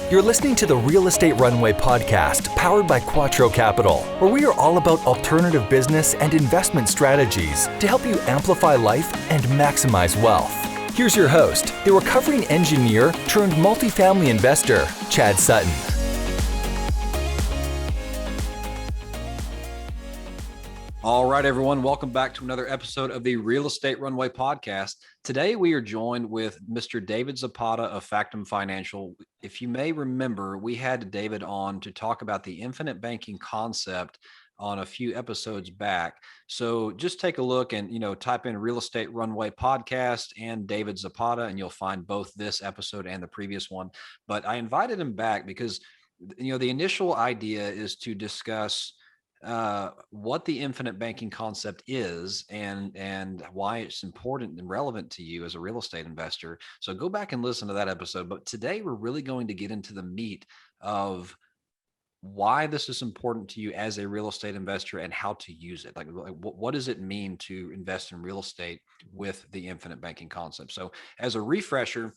You're listening to the Real Estate Runway podcast, powered by Quattro Capital, where we are all about alternative business and investment strategies to help you amplify life and maximize wealth. Here's your host, the recovering engineer turned multifamily investor, Chad Sutton. All right, everyone. Welcome back to another episode of the Real Estate Runway podcast. Today, we are joined with Mr. David Zapata of Factum Financial. If you may remember, we had David on to talk about the infinite banking concept on a few episodes back. So just take a look and, type in Real Estate Runway podcast and David Zapata, and you'll find both this episode and the previous one. But I invited him back because, the initial idea is to discuss what the infinite banking concept is and why it's important and relevant to you as a real estate investor. So go back and listen to that episode. But today we're really going to get into the meat of why this is important to you as a real estate investor and how to use it. Like what does it mean to invest in real estate with the infinite banking concept? So as a refresher,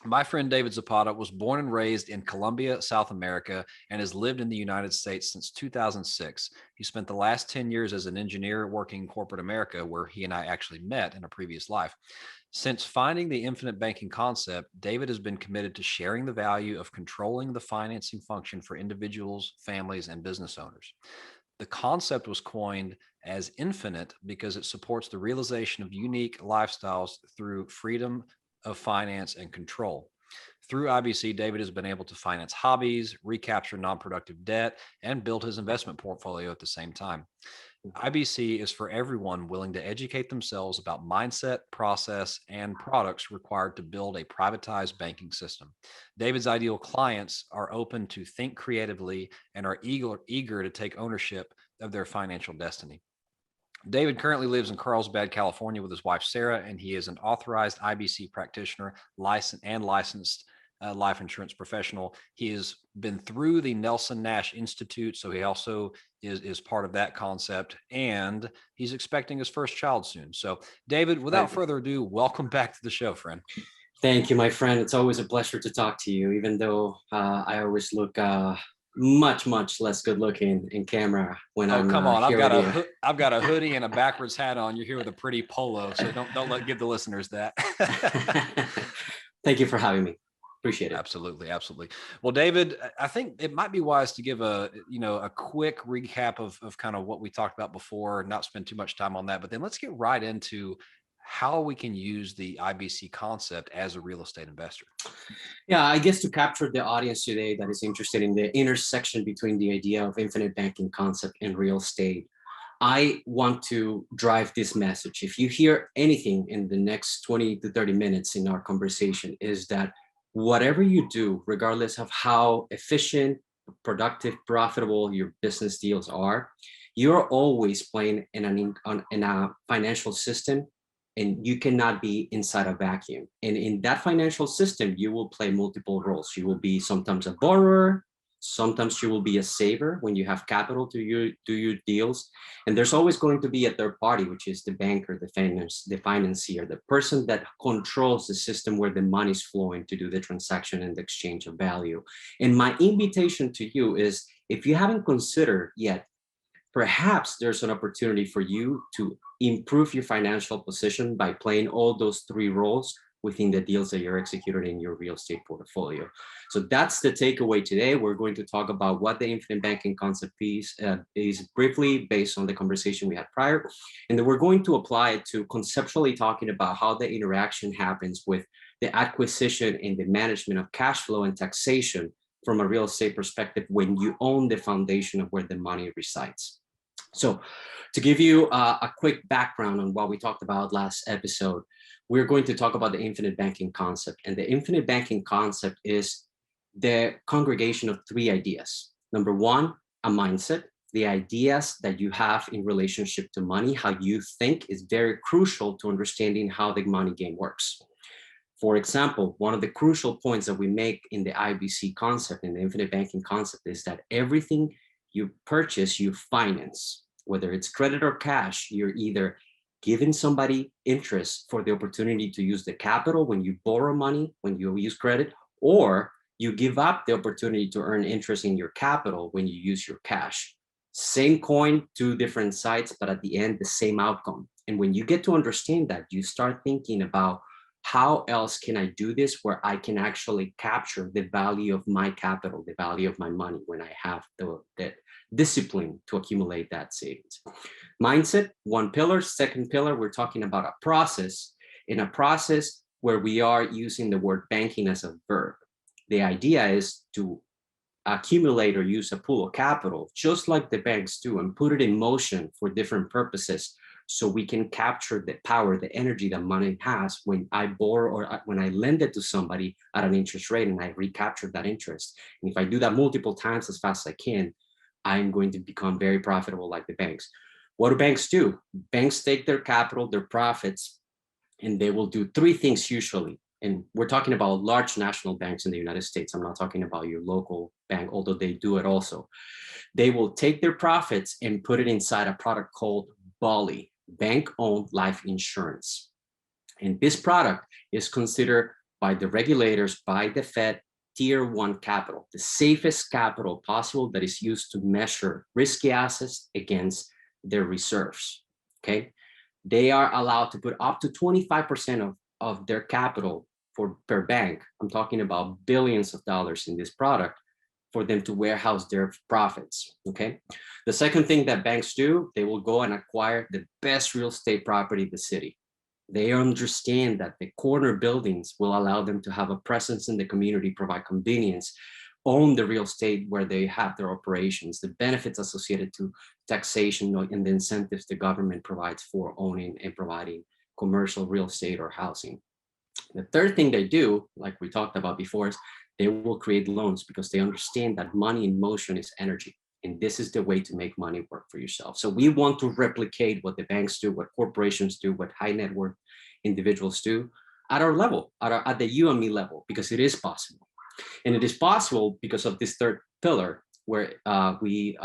my friend David Zapata was born and raised in Colombia, South America, and has lived in the United States since 2006. He spent the last 10 years as an engineer working in corporate America, where he and I actually met in a previous life. Since finding the infinite banking concept, David has been committed to sharing the value of controlling the financing function for individuals, families, and business owners. The concept was coined as infinite because it supports the realization of unique lifestyles through freedom of finance and control. Through IBC, David has been able to finance hobbies, recapture non-productive debt, and build his investment portfolio at the same time. IBC is for everyone willing to educate themselves about mindset, process, and products required to build a privatized banking system. David's ideal clients are open to think creatively and are eager to take ownership of their financial destiny. David currently lives in Carlsbad, California with his wife, Sarah, and he is an authorized IBC practitioner, licensed life insurance professional. He has been through the Nelson Nash Institute, so he also is part of that concept, and he's expecting his first child soon. So, David, without further ado, welcome back to the show, friend. Thank you, my friend. It's always a pleasure to talk to you, even though I always look much less good looking in camera when I'm come on. here I've got a hoodie and a backwards hat on. You're here with a pretty polo, so don't give the listeners that. Thank you for having me. Appreciate it. Absolutely. Well, David, I think it might be wise to give a quick recap of kind of what we talked about before, not spend too much time on that, but then let's get right into how we can use the IBC concept as a real estate investor. Yeah, I guess to capture the audience today that is interested in the intersection between the idea of infinite banking concept and real estate, I want to drive this message. If you hear anything in the next 20 to 30 minutes in our conversation, is that whatever you do, regardless of how efficient, productive, profitable your business deals are, you're always playing in a financial system, and you cannot be inside a vacuum. And in that financial system, you will play multiple roles. You will be sometimes a borrower, sometimes you will be a saver when you have capital to do your deals. And there's always going to be a third party, which is the banker, the financier, the person that controls the system where the money's flowing to do the transaction and the exchange of value. And my invitation to you is, if you haven't considered yet, perhaps there's an opportunity for you to improve your financial position by playing all those three roles within the deals that you're executing in your real estate portfolio. So that's the takeaway today. We're going to talk about what the infinite banking concept is briefly based on the conversation we had prior. And then we're going to apply it to conceptually talking about how the interaction happens with the acquisition and the management of cash flow and taxation from a real estate perspective when you own the foundation of where the money resides. So to give you a quick background on what we talked about last episode, we're going to talk about the infinite banking concept. And the infinite banking concept is the congregation of three ideas. Number one, a mindset, the ideas that you have in relationship to money, how you think is very crucial to understanding how the money game works. For example, one of the crucial points that we make in the IBC concept, in the infinite banking concept, is that everything you purchase, you finance. Whether it's credit or cash, you're either giving somebody interest for the opportunity to use the capital when you borrow money, when you use credit, or You give up the opportunity to earn interest in your capital when you use your cash. Same coin, two different sides, but at the end, the same outcome. And when you get to understand that, you start thinking about how else can I do this where I can actually capture the value of my capital, the value of my money when I have the discipline to accumulate that savings. Mindset, one pillar. Second pillar, we're talking about a process, in a process where we are using the word banking as a verb. The idea is to accumulate or use a pool of capital, just like the banks do, and put it in motion for different purposes so we can capture the power, the energy that money has when I borrow or when I lend it to somebody at an interest rate and I recapture that interest. And if I do that multiple times as fast as I can, I'm going to become very profitable like the banks. What do banks do? Banks take their capital, their profits, and they will do three things usually. And we're talking about large national banks in the United States. I'm not talking about your local bank, although they do it also. They will take their profits and put it inside a product called BOLI, bank-owned life insurance. And this product is considered by the regulators, by the Fed, tier one capital, the safest capital possible that is used to measure risky assets against their reserves, okay? They are allowed to put up to 25% of their capital per bank. I'm talking about billions of dollars in this product for them to warehouse their profits, okay? The second thing that banks do, they will go and acquire the best real estate property in the city. They understand that the corner buildings will allow them to have a presence in the community, provide convenience, own the real estate where they have their operations, the benefits associated to taxation and the incentives the government provides for owning and providing commercial real estate or housing. The third thing they do, like we talked about before, is they will create loans because they understand that money in motion is energy. And this is the way to make money work for yourself. So we want to replicate what the banks do, what corporations do, what high net worth individuals do at our level, at the you and me level, because it is possible. And it is possible because of this third pillar, where we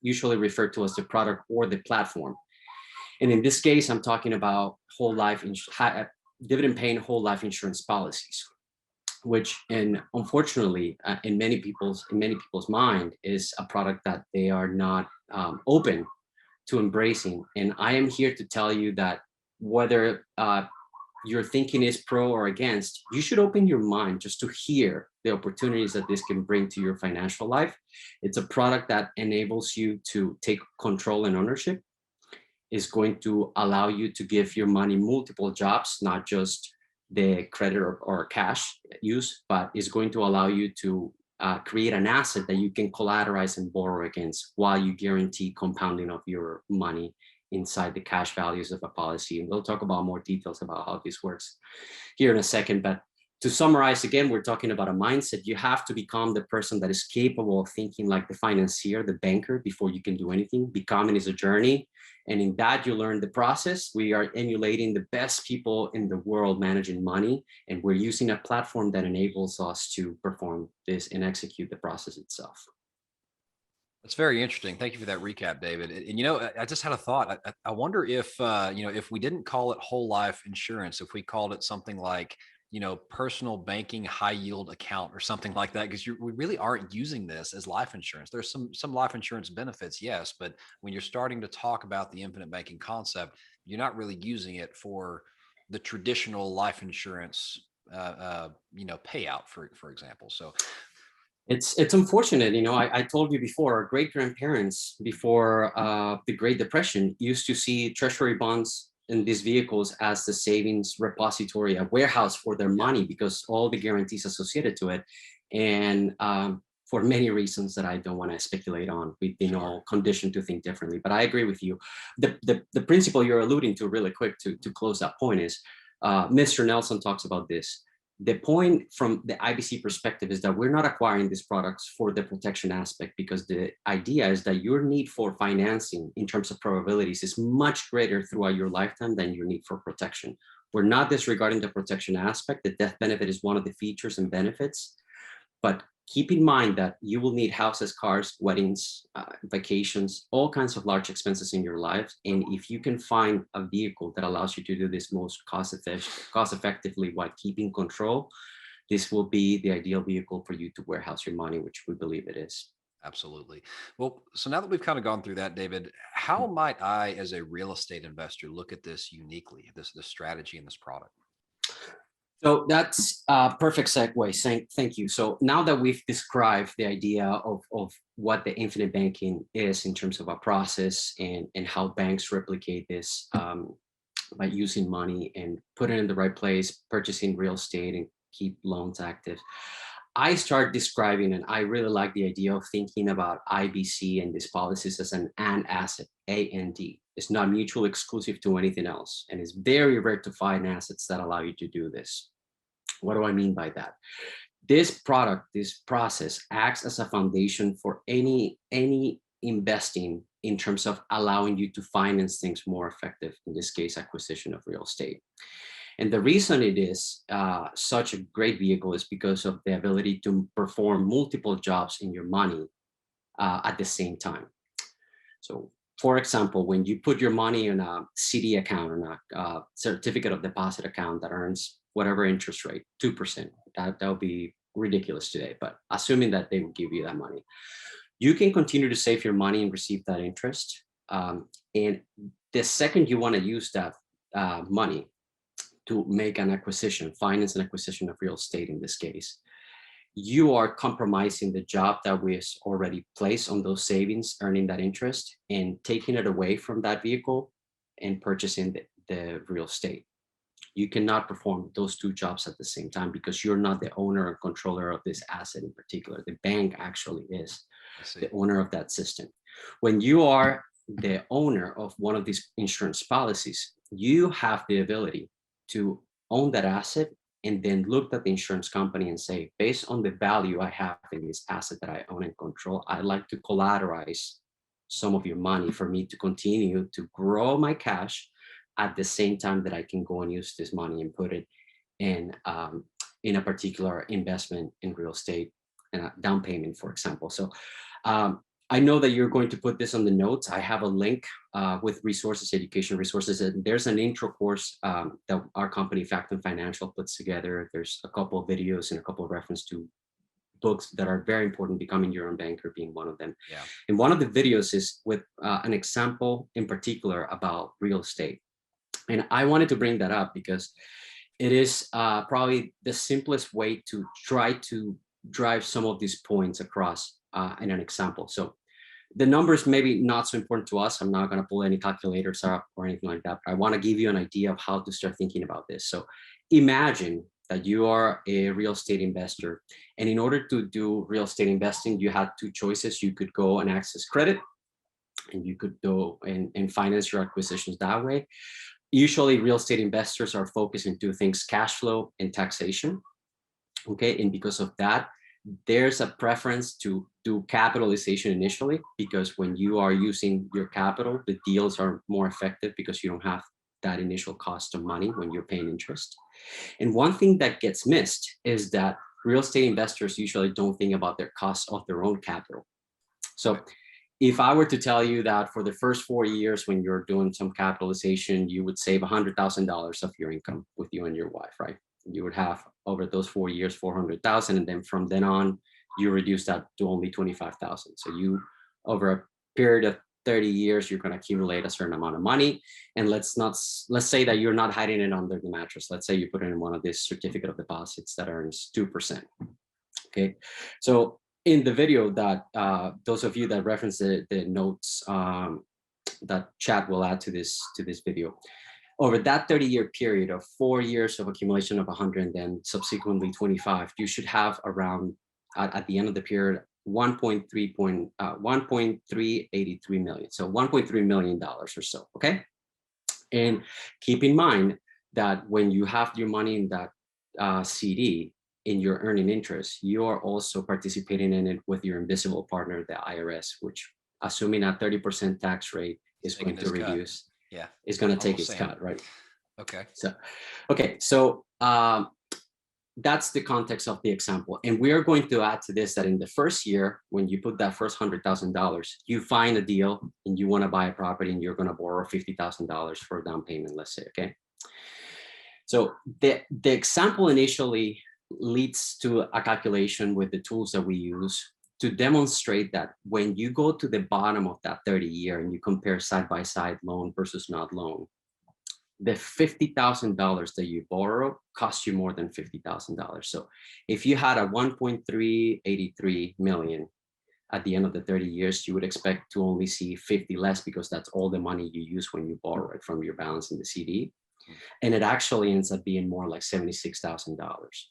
usually refer to as the product or the platform. And in this case, I'm talking about whole life, dividend paying whole life insurance policies, which, and unfortunately, in many people's mind, is a product that they are not open to embracing. And I am here to tell you that whether your thinking is pro or against, you should open your mind just to hear the opportunities that this can bring to your financial life. It's a product that enables you to take control and ownership. Is going to allow you to give your money multiple jobs, not just the credit or cash use, but is going to allow you to create an asset that you can collateralize and borrow against while you guarantee compounding of your money inside the cash values of a policy. And we'll talk about more details about how this works here in a second. But to summarize, again, we're talking about a mindset. You have to become the person that is capable of thinking like the financier, the banker, before you can do anything. Becoming is a journey. And in that, you learn the process. We are emulating the best people in the world managing money. And we're using a platform that enables us to perform this and execute the process itself. That's very interesting. Thank you for that recap, David. And, I just had a thought. I wonder if, if we didn't call it whole life insurance, if we called it something like, personal banking high yield account or something like that, because we really aren't using this as life insurance. There's some life insurance benefits, yes, but when you're starting to talk about the infinite banking concept, you're not really using it for the traditional life insurance, payout, for example. So it's unfortunate. I told you before, our great grandparents before the Great Depression used to see treasury bonds in these vehicles as the savings repository, a warehouse for their money, because all the guarantees associated to it. And for many reasons that I don't want to speculate on, we've been all conditioned to think differently. But I agree with you. The principle you're alluding to, really quick to close that point, is Mr. Nelson talks about this. The point from the IBC perspective is that we're not acquiring these products for the protection aspect, because the idea is that your need for financing in terms of probabilities is much greater throughout your lifetime than your need for protection. We're not disregarding the protection aspect. The death benefit is one of the features and benefits, but keep in mind that you will need houses, cars, weddings, vacations, all kinds of large expenses in your life. And if you can find a vehicle that allows you to do this most cost effectively while keeping control, this will be the ideal vehicle for you to warehouse your money, which we believe it is. Absolutely. Well, so now that we've kind of gone through that, David, how might I, as a real estate investor, look at this uniquely, this strategy and this product? So that's a perfect segue. Thank you. So now that we've described the idea of what the infinite banking is in terms of a process and how banks replicate this by using money and put it in the right place, purchasing real estate and keep loans active, I start describing, and I really like the idea of thinking about IBC and these policies as an and asset, A-N-D. It's not mutually exclusive to anything else. And it's very rare to find assets that allow you to do this. What do I mean by that? This product, this process acts as a foundation for any investing in terms of allowing you to finance things more effective, in this case, acquisition of real estate. And the reason it is such a great vehicle is because of the ability to perform multiple jobs in your money at the same time. So for example, when you put your money in a CD account, or a certificate of deposit account that earns whatever interest rate, 2%, that would be ridiculous today, but assuming that they will give you that money, you can continue to save your money and receive that interest. And the second you want to use that money to make an acquisition, finance an acquisition of real estate in this case, you are compromising the job that was already placed on those savings, earning that interest, and taking it away from that vehicle and purchasing the real estate. You cannot perform those two jobs at the same time because you're not the owner or controller of this asset in particular. The bank actually is the owner of that system. When you are the owner of one of these insurance policies, you have the ability to own that asset and then look at the insurance company and say, based on the value I have in this asset that I own and control, I'd like to collateralize some of your money for me to continue to grow my cash at the same time that I can go and use this money and put it in a particular investment in real estate and a down payment, for example. So I know that you're going to put this on the notes. I have a link with resources, education resources. And there's an intro course that our company, Factum Financial, puts together. There's a couple of videos and a couple of references to books that are very important, Becoming Your Own Banker being one of them. Yeah. And one of the videos is with an example in particular about real estate. And I wanted to bring that up because it is probably the simplest way to try to drive some of these points across in an example. So the numbers maybe not so important to us. I'm not going to pull any calculators up or anything like that. But I want to give you an idea of how to start thinking about this. So imagine that you are a real estate investor. And in order to do real estate investing, you had two choices. You could go and access credit, and you could go and finance your acquisitions that way. Usually real estate investors are focused on two things: cash flow and taxation. Okay, and because of that, there's a preference to do capitalization initially, because when you are using your capital, the deals are more effective because you don't have that initial cost of money when you're paying interest. And one thing that gets missed is that real estate investors usually don't think about their cost of their own capital. So if I were to tell you that for the first 4 years, when you're doing some capitalization, you would save $100,000 of your income with you and your wife, right? You would have over those 4 years, 400,000. And then from then on, you reduce that to only 25,000. So you, over a period of 30 years, you're going to accumulate a certain amount of money. And let's say that you're not hiding it under the mattress. Let's say you put it in one of these certificate of deposits that earns 2%. Okay. So in the video that those of you that reference the notes that Chad will add to this video, over that 30-year period of 4 years of accumulation of 100 and then subsequently 25, you should have around at the end of the period 1.383 million. So $1.3 million or so. Okay. And keep in mind that when you have your money in that CD, in your earning interest, you are also participating in it with your invisible partner, the IRS, which, assuming a 30% tax rate, is going to reduce. Yeah, is going to take its cut, right? Okay. So that's the context of the example. And we are going to add to this that in the first year, when you put that first $100,000, you find a deal and you want to buy a property and you're going to borrow $50,000 for a down payment, let's say, okay? So the example initially leads to a calculation with the tools that we use to demonstrate that when you go to the bottom of that 30-year and you compare side-by-side loan versus not loan, the $50,000 that you borrow costs you more than $50,000. So if you had a 1.383 million at the end of the 30 years, you would expect to only see 50 less because that's all the money you use when you borrow it from your balance in the CD. And it actually ends up being more like $76,000.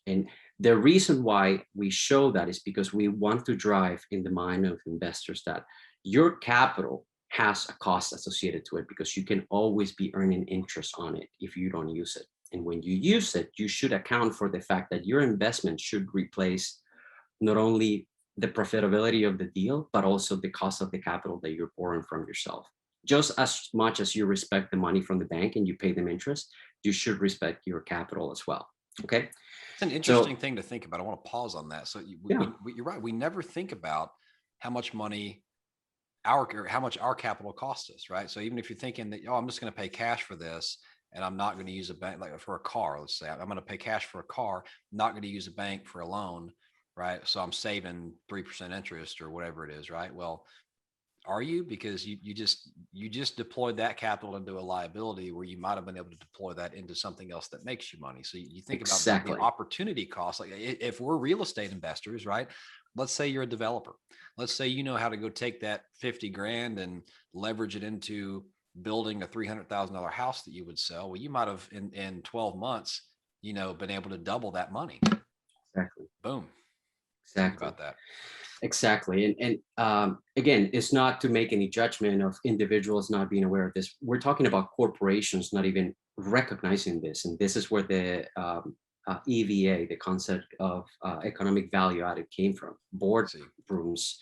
And the reason why we show that is because we want to drive in the mind of investors that your capital has a cost associated to it, because you can always be earning interest on it if you don't use it. And when you use it, you should account for the fact that your investment should replace not only the profitability of the deal, but also the cost of the capital that you're borrowing from yourself. Just as much as you respect the money from the bank and you pay them interest, you should respect your capital as well. Okay. It's an interesting thing to think about. I want to pause on that. So you're right. We never think about how much money how much our capital costs us, right? So even if you're thinking that, oh, I'm just going to pay cash for this and I'm not going to use a bank, like for a car, let's say I'm going to pay cash for a car, not going to use a bank for a loan, right? So I'm saving 3% interest or whatever it is, right? Well, are you? Because you just deployed that capital into a liability where you might have been able to deploy that into something else that makes you money. So you think about the opportunity cost. Like if we're real estate investors, right? Let's say you're a developer. Let's say you know how to go take that 50 grand and leverage it into building a $300,000 house that you would sell. Well, you might have in 12 months, been able to double that money. Exactly. Boom. Exactly. Think about that. Exactly. And again, it's not to make any judgment of individuals not being aware of this. We're talking about corporations not even recognizing this. And this is where the EVA, the concept of economic value added, came from. Boardrooms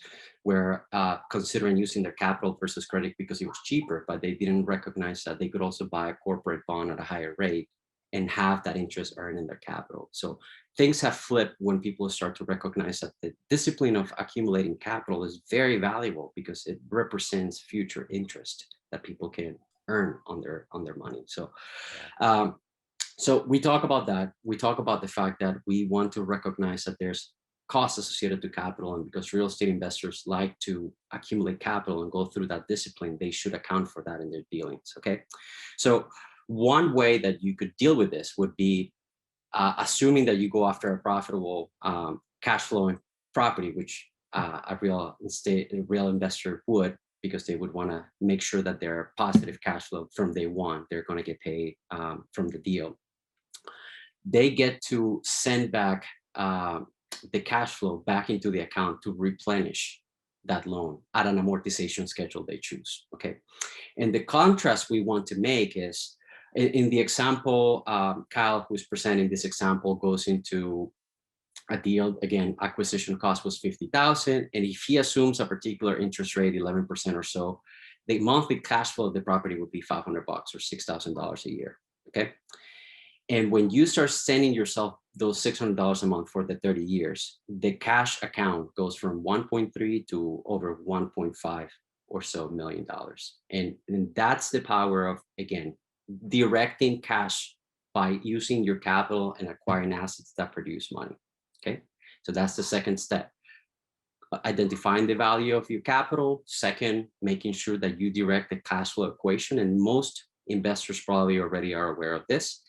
were considering using their capital versus credit because it was cheaper, but they didn't recognize that they could also buy a corporate bond at a higher rate and have that interest earned in their capital. So things have flipped when people start to recognize that the discipline of accumulating capital is very valuable because it represents future interest that people can earn on their money. So so we talk about that. We talk about the fact that we want to recognize that there's costs associated to capital, and because real estate investors like to accumulate capital and go through that discipline, they should account for that in their dealings. Okay, so one way that you could deal with this would be assuming that you go after a profitable cash flowing property, which a real investor would, because they would want to make sure that their positive cash flow from day one, they're going to get paid from the deal. They get to send back the cash flow back into the account to replenish that loan at an amortization schedule they choose. Okay, and the contrast we want to make is, in the example, Kyle, who's presenting this example, goes into a deal. Again, acquisition cost was $50,000, and if he assumes a particular interest rate, 11% or so, the monthly cash flow of the property would be $500 or $6,000 a year. Okay, and when you start sending yourself those $600 a month for the 30 years, the cash account goes from 1.3 to over 1.5 or so million dollars, and that's the power of, again, directing cash by using your capital and acquiring assets that produce money. Okay, so that's the second step. Identifying the value of your capital. Second, making sure that you direct the cash flow equation, and most investors probably already are aware of this.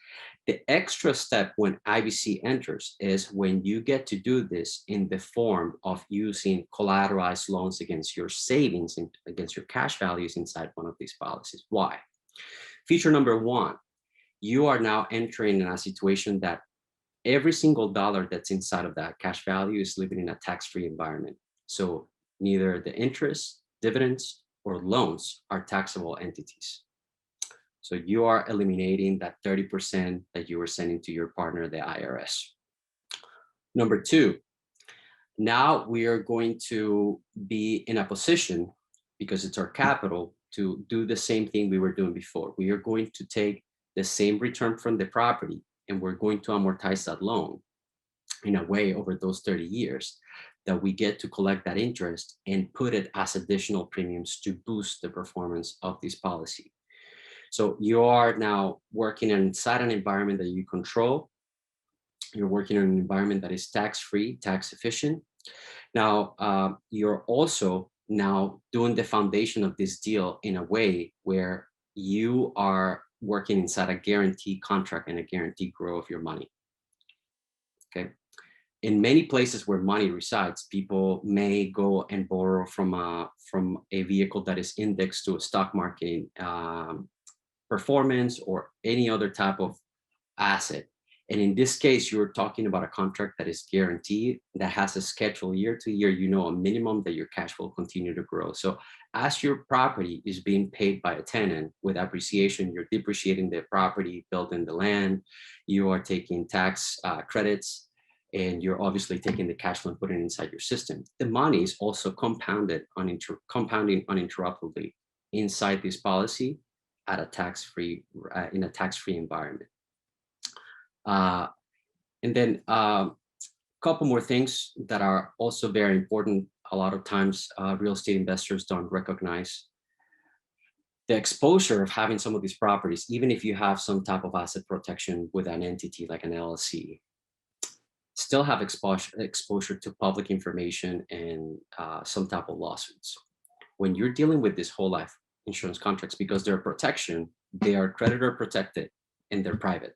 The extra step when IBC enters is when you get to do this in the form of using collateralized loans against your savings and against your cash values inside one of these policies. Why? Feature number one, you are now entering in a situation that every single dollar that's inside of that cash value is living in a tax-free environment. So neither the interest, dividends, or loans are taxable entities. So you are eliminating that 30% that you were sending to your partner, the IRS. Number two, now we are going to be in a position, because it's our capital, to do the same thing we were doing before. We are going to take the same return from the property, and we're going to amortize that loan in a way over those 30 years that we get to collect that interest and put it as additional premiums to boost the performance of this policy. So you are now working inside an environment that you control. You're working in an environment that is tax-free, tax efficient. Now, you're also now doing the foundation of this deal in a way where you are working inside a guaranteed contract and a guaranteed grow of your money. Okay. In many places where money resides, people may go and borrow from a vehicle that is indexed to a stock market performance or any other type of asset. And in this case, you're talking about a contract that is guaranteed, that has a schedule year to year, a minimum that your cash will continue to grow. So as your property is being paid by a tenant with appreciation, you're depreciating the property, building the land, you are taking tax credits, and you're obviously taking the cash flow and putting it inside your system. The money is also compounding uninterruptedly inside this policy at a tax-free, in a tax-free environment. And then a couple more things that are also very important. A lot of times real estate investors don't recognize the exposure of having some of these properties, even if you have some type of asset protection with an entity like an LLC, still have exposure to public information and some type of lawsuits. When you're dealing with this whole life insurance contracts, because they're protection, they are creditor protected and they're private.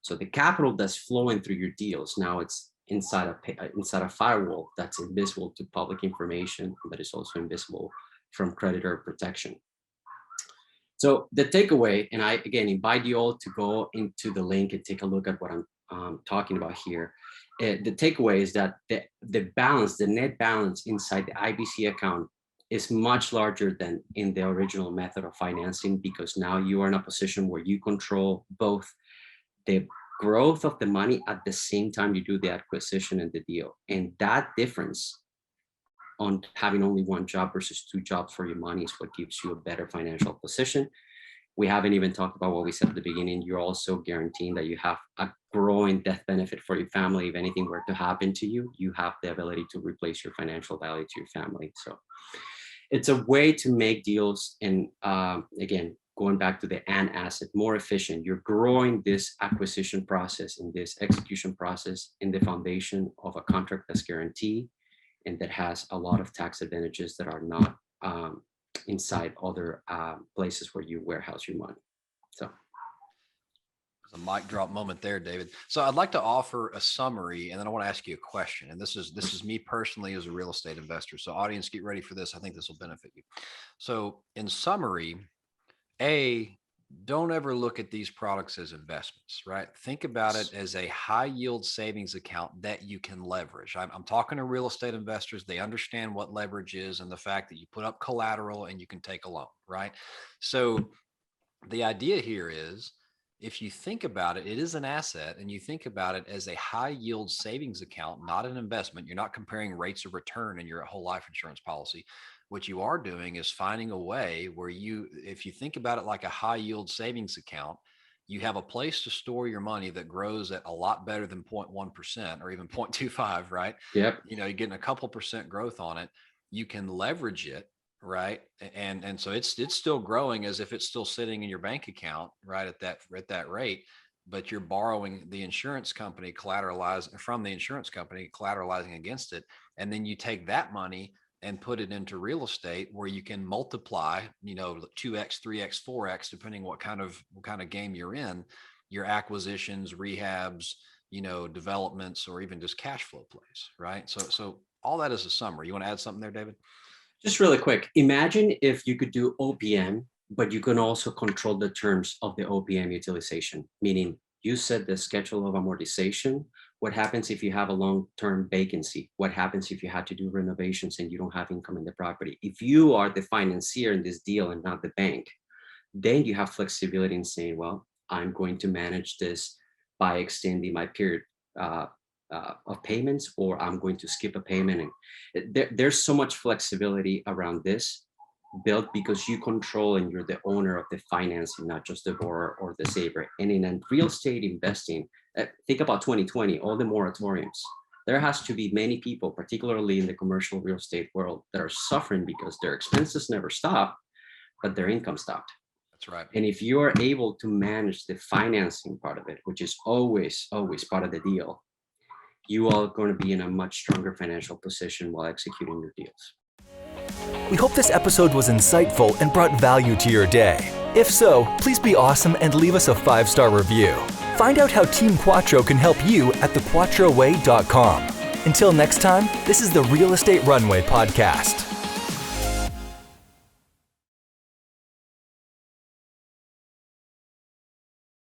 So the capital that's flowing through your deals, now it's inside a firewall that's invisible to public information, but is also invisible from creditor protection. So the takeaway, and I again invite you all to go into the link and take a look at what I'm talking about here. The takeaway is that the net balance inside the IBC account is much larger than in the original method of financing, because now you are in a position where you control both the growth of the money at the same time you do the acquisition and the deal. And that difference on having only one job versus two jobs for your money is what gives you a better financial position. We haven't even talked about what we said at the beginning. You're also guaranteeing that you have a growing death benefit for your family. If anything were to happen to you, you have the ability to replace your financial value to your family. So it's a way to make deals, and again, going back to the and asset, more efficient. You're growing this acquisition process and this execution process in the foundation of a contract that's guaranteed and that has a lot of tax advantages that are not inside other places where you warehouse your money. So a mic drop moment there, David. So I'd like to offer a summary, and then I want to ask you a question. And this is me personally as a real estate investor. So audience, get ready for this. I think this will benefit you. So in summary, don't ever look at these products as investments, right? Think about it as a high yield savings account that you can leverage. I'm talking to real estate investors. They understand what leverage is and the fact that you put up collateral and you can take a loan, right? So the idea here is, if you think about it, it is an asset, and you think about it as a high yield savings account, not an investment. You're not comparing rates of return in your whole life insurance policy. What you are doing is finding a way where if you think about it like a high yield savings account, you have a place to store your money that grows at a lot better than 0.1% or even 0.25, right? yep. You're getting a couple percent growth on it. You can leverage it, right? And so it's still growing as if it's still sitting in your bank account, right, at that rate, but you're borrowing the insurance company from the insurance company, collateralizing against it. And then you take that money and put it into real estate where you can multiply, 2x, 3x, 4x, depending what kind of game you're in, your acquisitions, rehabs, developments, or even just cash flow plays, right? So all that is a summary. You want to add something there, David? Just really quick, imagine if you could do OPM, but you can also control the terms of the OPM utilization, meaning you set the schedule of amortization. What happens if you have a long-term vacancy? What happens if you had to do renovations and you don't have income in the property? If you are the financier in this deal and not the bank, then you have flexibility in saying, well, I'm going to manage this by extending my period of payments, or I'm going to skip a payment. And there's so much flexibility around this built because you control and you're the owner of the financing, not just the borrower or the saver. And in real estate investing, think about 2020, all the moratoriums. There has to be many people, particularly in the commercial real estate world, that are suffering because their expenses never stopped, but their income stopped. That's right. And if you are able to manage the financing part of it, which is always part of the deal, you are going to be in a much stronger financial position while executing your deals. We hope this episode was insightful and brought value to your day. If so, please be awesome and leave us a 5-star review. Find out how Team Quattro can help you at thequattroway.com. Until next time, this is the Real Estate Runway Podcast.